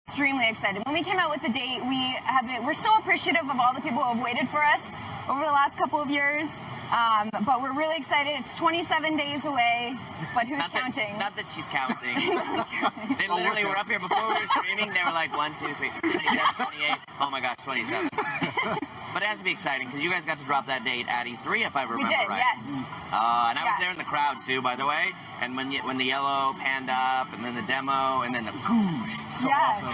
extremely excited. When we came out with the date, we're so appreciative of all the people who have waited for us over the last couple of years. But we're really excited. It's 27 days away, but who's counting? Not that she's counting. They literally were up here before we were streaming. They were like 1, 2, 3, 28. Oh my gosh, 27. But it has to be exciting because you guys got to drop that date at E3, if I remember right. right. Yes. And I was there in the crowd too, by the way. And when the yellow panned up, and then the demo, and then the whoosh. So awesome.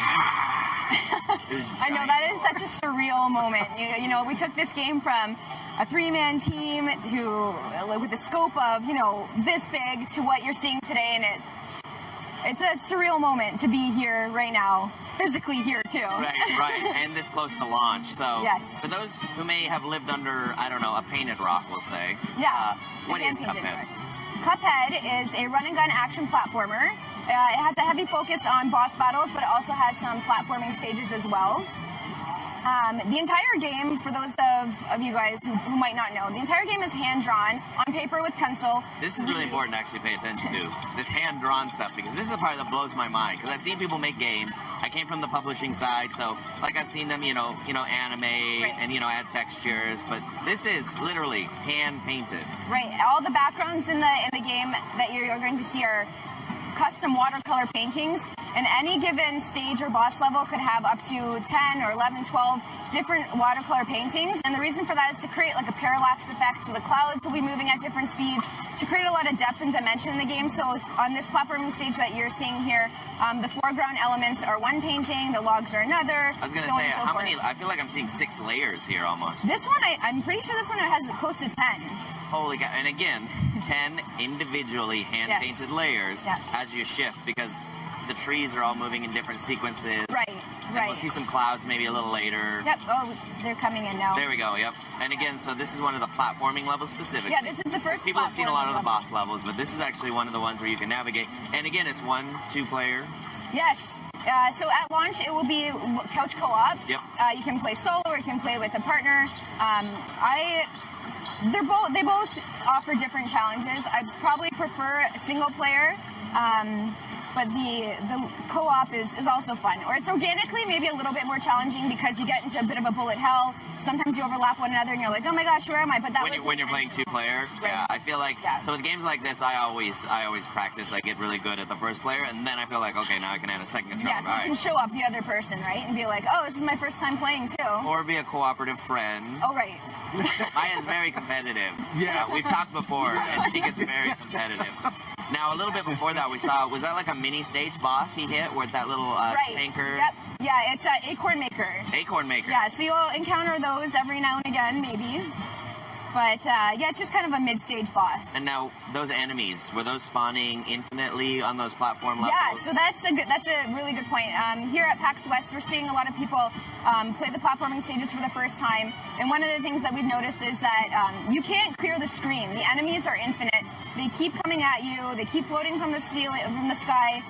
I know, that is such a surreal moment. You know, we took this game from a 3-man team to, with the scope of, this big to what you're seeing today, and it's a surreal moment to be here right now, physically here too. Right, and this close to launch. So yes. For those who may have lived under, I don't know, a painted rock, we'll say. Yeah. What is Cuphead? Cuphead is a run-and-gun action platformer. It has a heavy focus on boss battles, but it also has some platforming stages as well. The entire game, for those of you guys who might not know, the entire game is hand-drawn on paper with pencil. This is really important to actually pay attention to, this hand-drawn stuff, because this is the part that blows my mind, because I've seen people make games. I came from the publishing side, so like I've seen them, animate and, add textures, but this is literally hand-painted. Right. All the backgrounds in the game that you're going to see are custom watercolor paintings, and any given stage or boss level could have up to 10 or 11, 12 different watercolor paintings, and the reason for that is to create like a parallax effect, so the clouds will be moving at different speeds to create a lot of depth and dimension in the game. So on this platforming stage that you're seeing here, the foreground elements are one painting, the logs are another. I was going to say, how many? I feel like I'm seeing 6 layers here almost. This one, I'm pretty sure this one has close to 10. Holy cow. And again, 10 individually hand-painted layers as you shift, because the trees are all moving in different sequences. Right. We'll see some clouds maybe a little later. Yep. Oh, they're coming in now. There we go, yep. And again, so this is one of the platforming levels specifically. Yeah, this is the first People have seen a lot of the boss levels, but this is actually one of the ones where you can navigate. And again, it's 1, 2 player. Yes. So at launch, it will be couch co-op. Yep. You can play solo or you can play with a partner. They both offer different challenges. I probably prefer single player, but the co-op is also fun. Or it's organically maybe a little bit more challenging because you get into a bit of a bullet hell. Sometimes you overlap one another and you're like, oh my gosh, where am I? But that when you're playing 2 player, yeah, I feel like so with games like this, I always practice. I get really good at the first player, and then I feel like, okay, now I can add a second controller. Yeah, so you can show up the other person, right, and be like, oh, this is my first time playing too. Or be a cooperative friend. Oh, right. Maya is very competitive. Yeah, we've talked before, and she gets very competitive. Now, a little bit before that, we saw, was that like a mini stage boss he hit with that little tanker? Yep. Yeah, it's an acorn maker. Acorn maker. Yeah, so you'll encounter those every now and again, maybe. But, yeah, it's just kind of a mid-stage boss. And now, those enemies, were those spawning infinitely on those platform levels? Yeah, so that's a really good point. Here at PAX West, we're seeing a lot of people play the platforming stages for the first time. And one of the things that we've noticed is that you can't clear the screen. The enemies are infinite. They keep coming at you. They keep floating from the ceiling, from the sky.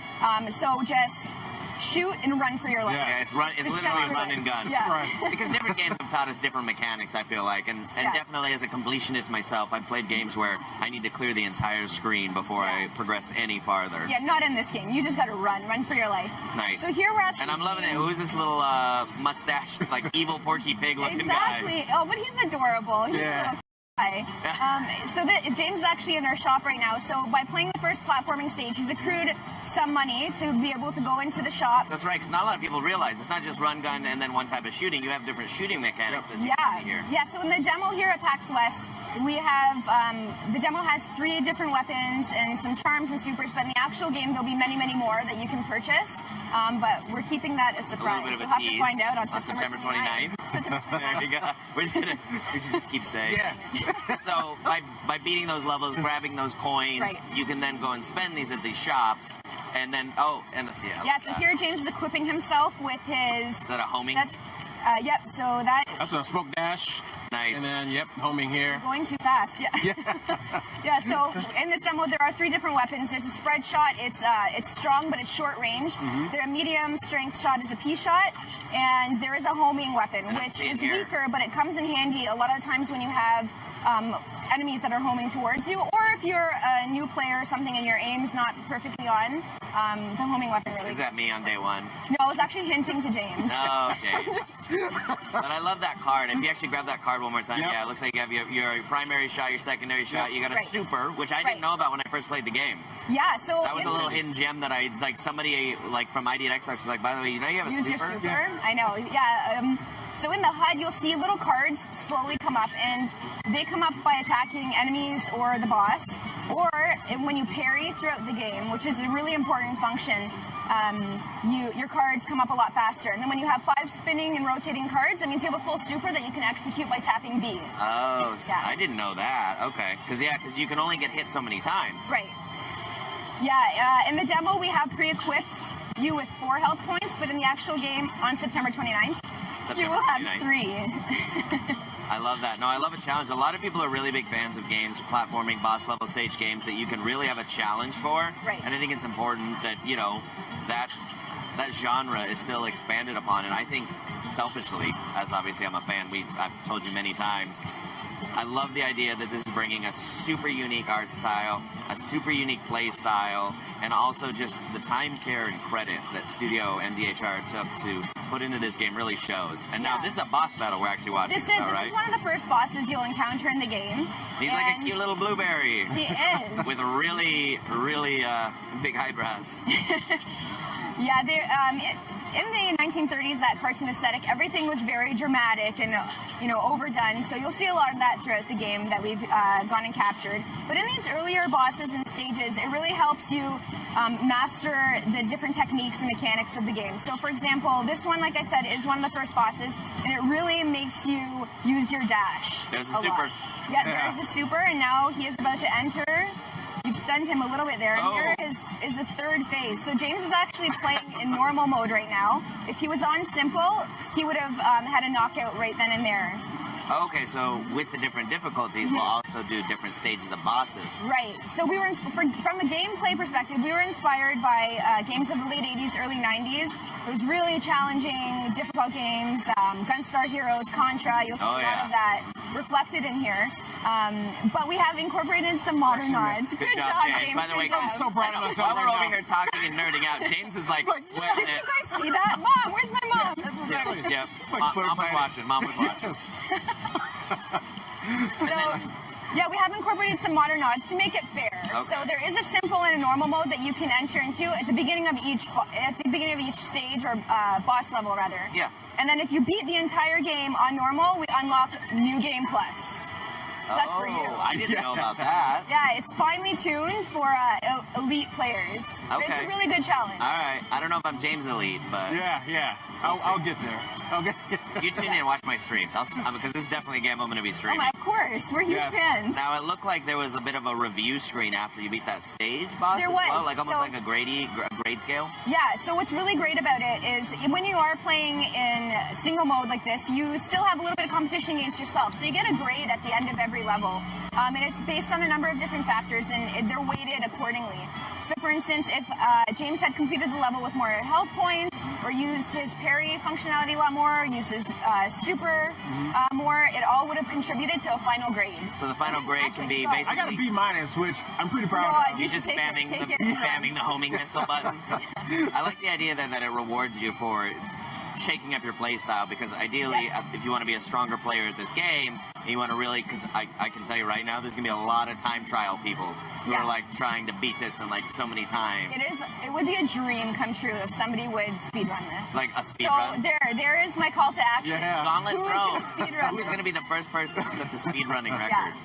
So just shoot and run for your life. Yeah, it's literally run and gun. Yeah. Right. Because different games have taught us different mechanics, I feel like. And definitely as a completionist myself, I've played games where I need to clear the entire screen before I progress any farther. Yeah, not in this game. You just got to run for your life. Nice. So here we're actually And I'm loving it. Who's this little mustached, like evil Porky Pig looking guy? Exactly. Oh, but he's adorable. He's a little guy. James is actually in our shop right now. So by playing the first platforming stage, he's accrued some money to be able to go into the shop. That's right, because not a lot of people realize it's not just run, gun, and then one type of shooting. You have different shooting mechanics, as you can see here. Yeah, so in the demo here at PAX West, we have, the demo has 3 different weapons and some charms and supers, but in the actual game, there'll be many, many more that you can purchase. But we're keeping that a surprise. A little bit of a You'll have tease to find out on September 29th. There we go. We should just keep saying. Yes. So by beating those levels, grabbing those coins, you can then go and spend these at these shops, and then and let's see. Yeah. So here James is equipping himself with his. Is that a homing? That's, yep. So that's a smoke dash. Nice. And then homing here. Going too fast. Yeah. Yeah. So in this demo, there are 3 different weapons. There's a spread shot. It's strong, but it's short range. There, a medium strength shot is a P shot, and there is a homing weapon, which is weaker, but it comes in handy a lot of the times when you have enemies that are homing towards you, or if you're a new player or something and your aim's not perfectly on. the homing weapon really. Is that me on day one? No, I was actually hinting to James. Oh, James. But I love that card. If you actually grab that card one more time, yeah, it looks like you have your primary shot, your secondary shot. You got a super, which I didn't know about when I first played the game. Yeah, so that was a little hidden gem that I like. Somebody like from ID and Xbox was like, by the way, you know you have a use super. Your super. Yeah. I know. Yeah. So in the HUD, you'll see little cards slowly come up, and they come up by attacking enemies or the boss, or when you parry throughout the game, which is a really important function. Your cards come up a lot faster, and then when you have 5 spinning and rotating cards, that means you have a full super that you can execute by tapping B. Oh, yeah. I didn't know that. Okay, because you can only get hit so many times. Right. Yeah, in the demo we have pre-equipped you with 4 health points, but in the actual game on September 29th, you will have 3. I love that. No, I love a challenge. A lot of people are really big fans of games, platforming, boss level stage games that you can really have a challenge for. Right. And I think it's important that, you know, that genre is still expanded upon. And I think selfishly, as obviously I'm a fan, I've told you many times, I love the idea that this is bringing a super unique art style, a super unique play style, and also just the time, care, and credit that Studio MDHR took to put into this game really shows. And now this is a boss battle we're actually watching. This is one of the first bosses you'll encounter in the game. He's like a cute little blueberry. He is. With really, really big eyebrows. Yeah, in the 1930s, that cartoon aesthetic, everything was very dramatic and, overdone. So you'll see a lot of that throughout the game that we've gone and captured. But in these earlier bosses and stages, it really helps you master the different techniques and mechanics of the game. So, for example, this one, like I said, is one of the first bosses, and it really makes you use your dash. There's a super. Yeah, there is a super, and now he is about to enter. You've stunned him a little bit there, and here is the 3rd phase. So James is actually playing in normal mode right now. If he was on simple, he would have had a knockout right then and there. Okay, so with the different difficulties, we'll also do different stages of bosses. Right. So we were, from a gameplay perspective, we were inspired by games of the late 80s, early 90s. It was really challenging, difficult games, Gunstar Heroes, Contra. You'll see a lot of that reflected in here. But we have incorporated some modern nods. Good job, James. By the way, I'm so proud of myself. While we're over here talking and nerding out, James is like, did you guys see that? Mom, where's my mom? Exactly. Yeah, So Mom was watching. Mom was watching. Yes. So, yeah, we have incorporated some modern nods to make it fair. Okay. So there is a simple and a normal mode that you can enter into at the beginning of each stage or boss level rather. Yeah. And then if you beat the entire game on normal, we unlock New Game Plus. So that's for you. I didn't know about that. Yeah, it's finely tuned for elite players. Okay. It's a really good challenge. All right. I don't know if I'm James Elite, but Yeah. I'll get there. you tune in and watch my streams. Because this is definitely a game I'm going to be streaming. Of course, we're huge fans. Now, it looked like there was a bit of a review screen after you beat that stage boss. There as was. well, like almost like a grade scale. Yeah, so what's really great about it is when you are playing in single mode like this, you still have a little bit of competition against yourself. So you get a grade at the end of every level. And it's based on a number of different factors, and they're weighted accordingly. So, for instance, if James had completed the level with more health points, or used his parry functionality a lot more, used his super more, it all would have contributed to a final grade. So the final grade can be basically... I got a B-, which I'm pretty proud of. You're just spamming the homing missile button. I like the idea that it rewards you for shaking up your play style, because ideally, if you want to be a stronger player at this game, and you want to really, because I can tell you right now, there's going to be a lot of time trial people who are like trying to beat this in like so many times. It would be a dream come true if somebody would speedrun this. Like a speedrun? So there is my call to action. Yeah. Gauntlet Pro. Who's going to be the first person to set the speedrunning record?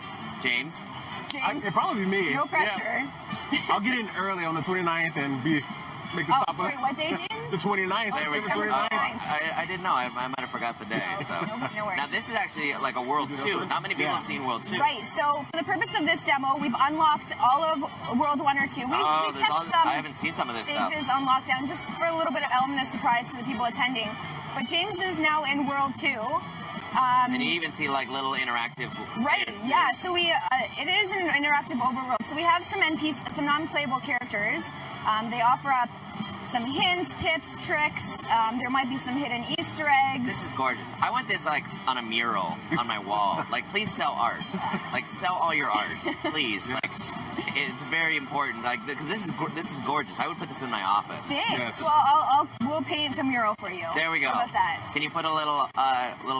James? It'd probably be me. No pressure. Yeah. I'll get in early on the 29th and make the top of sorry, what day, James? the 29th. September 29th. I didn't know. I might have forgot the day. So. No worries. Now, this is actually like a World 2. Not many people have seen World 2. Right, so for the purpose of this demo, we've unlocked all of World 1 or 2. We've kept some I haven't seen some of this stages stuff. on lockdown just for a little bit of element of surprise for the people attending. But James is now in World 2. And you even see like little interactive. Right, yeah. So it is an interactive overworld. So we have some NPCs, some non-playable characters. They offer up some hints, tips, tricks. There might be some hidden Easter eggs. This is gorgeous. I want this like on a mural on my wall. Like, please sell art. Like, sell all your art, please. Like, it's very important. Like, because this is gorgeous. I would put this in my office. Thanks. Yes. Well, we'll paint a mural for you. There we go. How about that? Can you put a little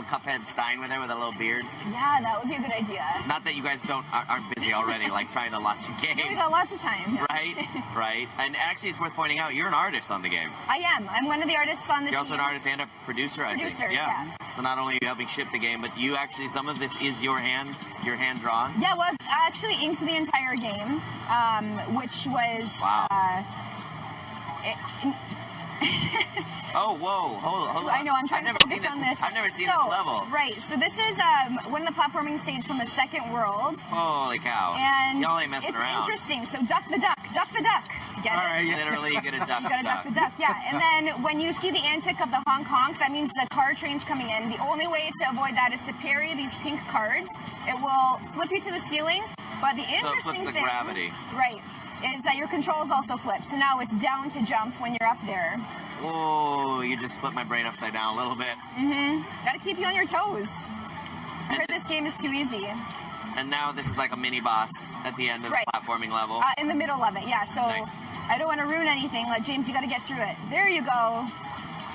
Cuphead Stein with her with a little beard? Yeah, that would be a good idea. Not that you guys aren't busy already, like trying to launch a game. We got lots of time. Right, right. And actually, it's worth pointing out, you're an artist on the game. I am. I'm one of the artists on the team. You're also an artist and a producer, I think. Producer, yeah. So not only are you helping ship the game, but you actually, some of this is your hand drawn. Yeah, well, I actually inked the entire game, which was... Wow. Oh, whoa, hold on. I know, I'm trying to focus on this. I've never seen this level. Right, so this is one of the platforming stage from the second world. Holy cow. And y'all ain't messing around. it's interesting. So duck the duck. Get All it? right, yeah. Literally, you get a duck. You gotta duck the duck, yeah. And then when you see the antic of the honk honk, that means the car train's coming in. The only way to avoid that is to parry these pink cards. It will flip you to the ceiling, but the interesting So it flips the thing, gravity. right, is that your controls also flip. So now it's down to jump when you're up there. Oh, you just flipped my brain upside down a little bit. Gotta keep you on your toes. I heard this game is too easy. And now this is like a mini boss at the end of Right. the platforming level. In the middle of it, yeah. So Nice. I don't want to ruin anything. Like, James, you got to get through it. There you go.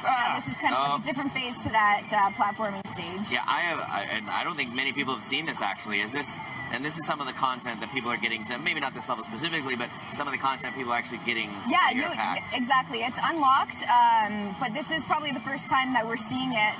Yeah, this is kind of like a different phase to that platforming stage. Yeah, and I don't think many people have seen this actually. And this is some of the content that people are getting to, maybe not this level specifically, but some of the content people are actually getting. Yeah, to your packs. exactly. It's unlocked, but this is probably the first time that we're seeing it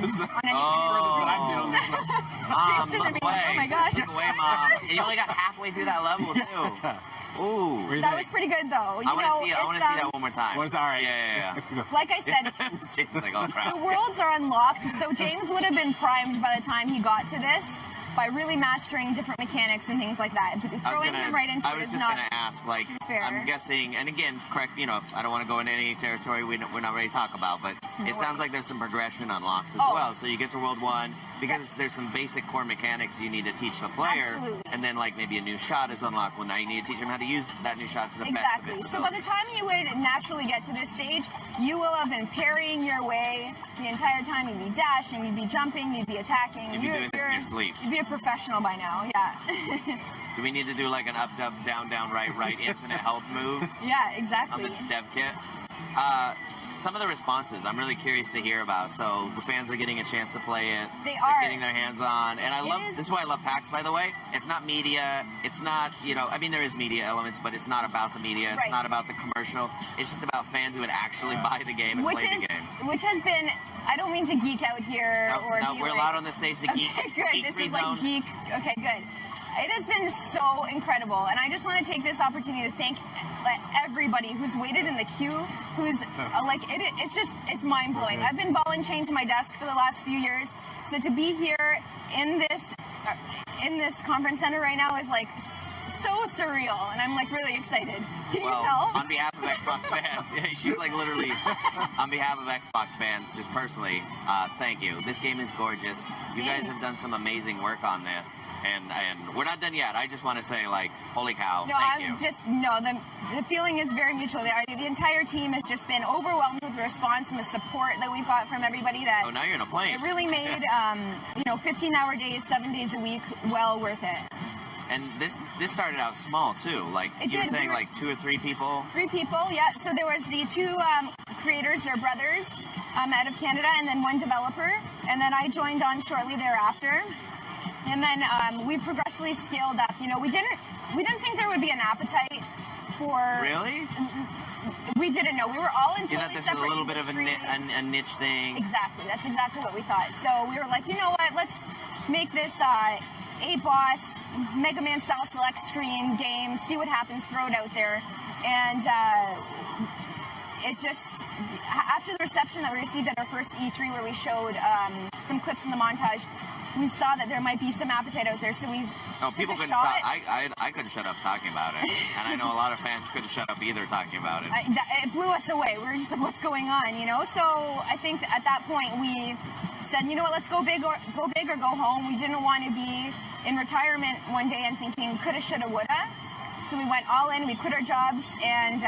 This is on any further than I've been on this level. James didn't Look be like, away. oh my gosh. Look away, Mom. And you only got halfway through that level too. Ooh. That was pretty good, though. I want to see it. I want to see that one more time. Well, it's all right. Yeah. Like I said, James is like, oh crap. the worlds are unlocked, so James would have been primed by the time he got to this by really mastering different mechanics and things like that. Throwing him right into I it was is just not gonna ask, like, fair. I'm guessing, and again, correct, you know, I don't want to go into any territory we're not ready to talk about, but it sounds like there's some progression unlocks as Oh. well. So you get to World 1, because there's some basic core mechanics you need to teach the player, Absolutely. and then, like, maybe a new shot is unlocked. Well, now you need to teach them how to use that new shot to the Exactly. best of its So by ability. the time you would naturally get to this stage, you will have been parrying your way the entire time. You'd be dashing, you'd be jumping, you'd be attacking. You'd be doing this in your sleep. You'd be a professional by now, yeah. Do we need to do, like, an up, down, right, infinite health move Yeah, on exactly. this dev kit? Some of the responses I'm really curious to hear about. So the fans are getting a chance to play it. They They're are. getting their hands on. And this is why I love PAX, by the way. It's not media. It's not, you know, I mean, there is media elements, but it's not about the media. It's Right. not about the commercial. It's just about fans who would actually buy the game and play the game. Which has been, I don't mean to geek out here or No, be we're like, allowed on the stage to geek. Okay, good. This Geek-free is like zone. geek. Okay, good. It has been so incredible, and I just want to take this opportunity to thank everybody who's waited in the queue, who's it's mind blowing. I've been ball and chain to my desk for the last few years, so to be here in this conference center right now is like so surreal, and I'm like really excited. Can you tell? On behalf of Xbox fans, yeah, she's like literally, on behalf of Xbox fans, just personally, thank you. This game is gorgeous. You guys have done some amazing work on this, and we're not done yet. I just want to say, like, holy cow, thank you. The feeling is very mutual. The entire team has just been overwhelmed with the response and the support that we've got from everybody. That Oh, now you're in a plane. it really made 15-hour days, 7 days a week, well worth it. And this started out small too. Like It you were did. saying, We were- like 2 or 3 people. 3 people, yeah. So there was the 2 creators, they're brothers, out of Canada, and then 1 developer. And then I joined on shortly thereafter. And then we progressively scaled up. You know, we didn't think there would be an appetite for. Really? We didn't know. We were all in You thought totally this was a separate little bit of industries. a niche thing. Exactly. That's exactly what we thought. So we were like, you know what? Let's make this 8-boss Mega Man style select screen game. See what happens. Throw it out there, and it just after the reception that we received at our first E3, where we showed some clips in the montage, we saw that there might be some appetite out there. So we took People a couldn't shot. stop. I couldn't shut up talking about it, and I know a lot of fans couldn't shut up either talking about it. It blew us away. We were just like, what's going on, you know? So I think at that point we said, you know what, let's go big or go home. We didn't want to be in retirement one day and thinking coulda, shoulda, woulda. So we went all in, we quit our jobs, and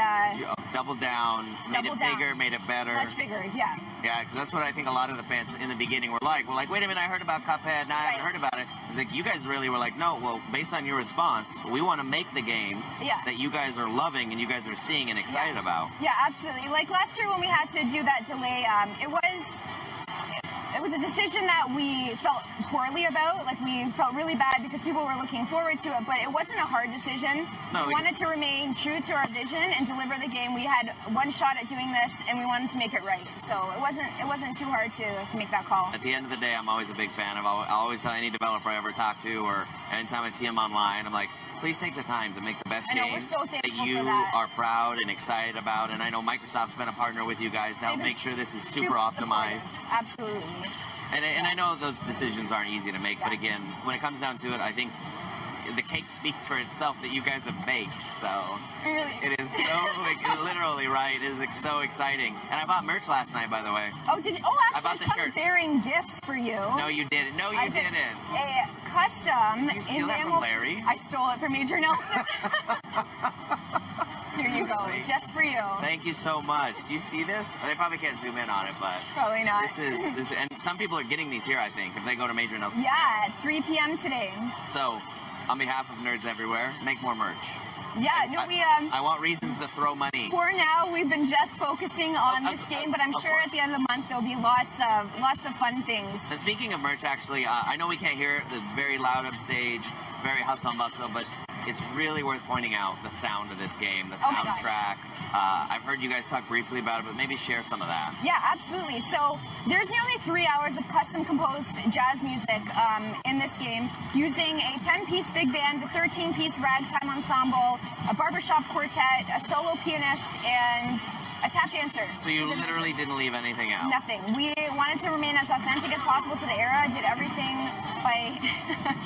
Doubled down, made it bigger, made it better. much bigger, yeah. Yeah, because that's what I think a lot of the fans in the beginning were like. We're like, wait a minute, I heard about Cuphead, now I haven't heard about it. It's like, you guys really were like, no, well, based on your response, we want to make the game that you guys are loving and you guys are seeing and excited about. Yeah, absolutely. Like last year when we had to do that delay, it was a decision that we felt poorly about. Like, we felt really bad because people were looking forward to it, but it wasn't a hard decision. No, we wanted to remain true to our vision and deliver the game. We had one shot at doing this, and we wanted to make it right. So it wasn't too hard to make that call. At the end of the day, I'm always a big fan of. I always tell any developer I ever talk to, or anytime I see them online, I'm like, please take the time to make the best game we're so that thankful you for that. are proud and excited about. And I know Microsoft's been a partner with you guys to help make sure this is super optimized. Supportive. Absolutely. And I know those decisions aren't easy to make, but again, when it comes down to it, I think the cake speaks for itself that you guys have baked. So Really? it is so literally right. It is so exciting. And I bought merch last night, by the way. Oh, did you? Oh, I actually, bought the I'm shirts. bearing gifts for you. No, you didn't. No, you didn't. A custom. You steal that from Larry? I stole it from Major Nelson. Here you go, just for you. Thank you so much. Do you see this? They probably can't zoom in on it, but Probably not. this is, and some people are getting these here, I think, if they go to Major Nelson. Yeah, at 3 p.m. today. So, on behalf of Nerds Everywhere, make more merch. Yeah, no, we I want reasons to throw money. for now we've been just focusing on this game, but I'm of sure course. at the end of the month there'll be lots of fun things. And speaking of merch, actually, I know we can't hear the very loud upstage, very hustle and bustle, but it's really worth pointing out the sound of this game, the Oh my gosh. soundtrack. I've heard you guys talk briefly about it, but maybe share some of that. Yeah, absolutely. So there's nearly 3 hours of custom composed jazz music in this game, using a 10-piece big band, a 13-piece ragtime ensemble, a barbershop quartet, a solo pianist, and a tap dancer. So you literally didn't leave anything out. Nothing. We wanted to remain as authentic as possible to the era. Did everything by.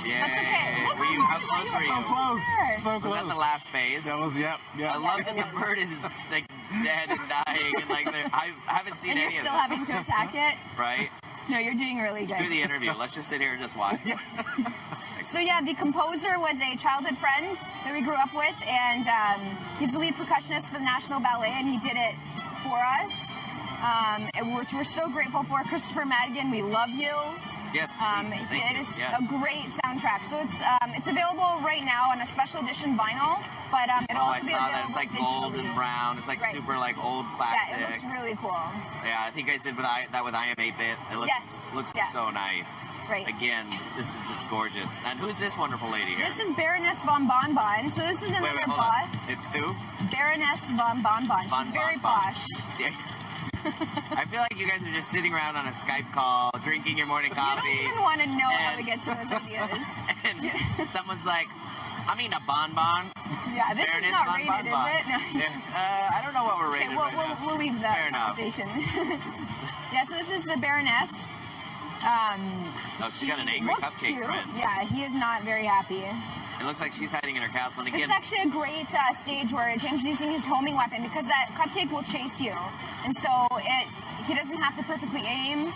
Yeah. That's okay. Look, Were you, how close were So you? close. So Was close. that the last phase? That was, yep. I love that the bird is like dead and dying, and like I haven't seen And you're any still of this. having to attack it. Right? No, you're doing really good. Do the interview. Let's just sit here and just watch. So yeah, the composer was a childhood friend that we grew up with, and he's the lead percussionist for the National Ballet, and he did it for us, which we're so grateful for. Christopher Madigan, we love you. Yes. Thank It you. is Yes. a great soundtrack. So it's available right now on a special edition vinyl, but it'll Oh, also I be saw available that. It's like gold and digitally. brown. It's like Right. super like old classic. Yeah, it looks really cool. Yeah, I think you guys did that with I Am 8-Bit. It looks, Yes. looks Yeah. so nice. Right. Again, this is just gorgeous. And who's this wonderful lady here? This is Baroness von Bonbon. So this is another hold boss. on. It's who? Baroness von Bonbon. Von She's very Bonbon. posh. I feel like you guys are just sitting around on a Skype call, drinking your morning You coffee. don't even want to know how and- to get to those ideas. And someone's like, I mean a bonbon. Yeah, this Baroness is not von rated, Bonbon. is it? No. Yeah. I don't know what we're Okay, rated we'll, right now. we'll leave that Fair enough. conversation. Yeah, so this is the Baroness. Oh, she got an angry looks cupcake cute. friend. Yeah, he is not very happy. It looks like she's hiding in her castle. And This again, is actually a great stage where James is using his homing weapon, because that cupcake will chase you, and so he doesn't have to perfectly aim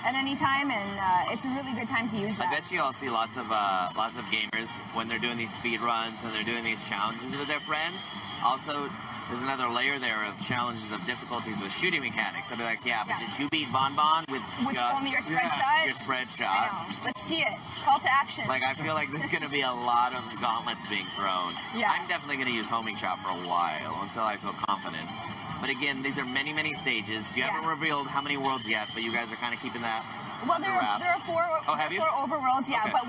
at any time, and it's a really good time to use that. I bet you all see lots of gamers when they're doing these speed runs and they're doing these challenges with their friends. Also, there's another layer there of challenges of difficulties with shooting mechanics. They'll be like, yeah, but Yeah. did you beat Bonbon with just only your spread Yeah. shot? your spread I shot? know. Let's see it. Call to action. Like, I feel like there's going to be a lot of gauntlets being thrown. Yeah. I'm definitely going to use homing shot for a while until I feel confident. But again, these are many, many stages. You haven't Yeah. revealed how many worlds yet, but you guys are kind of keeping that Well, under there wraps. are four. Oh, have you? Four overworlds, yeah. Okay. But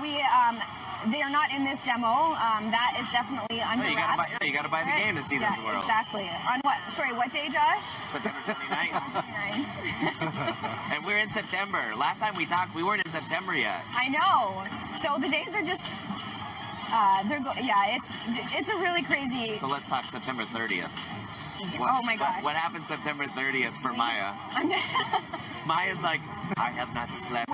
they are not in this demo. That is definitely under you wraps. gotta buy the game to see yeah, those worlds. Exactly. On what? Sorry, what day, Josh? September 29th. 9. And we're in September. Last time we talked, we weren't in September yet. I know. So the days are just. It's a really crazy. So let's talk September 30th. Oh my gosh. What happened September 30th for Maya? Maya's like, I have not slept.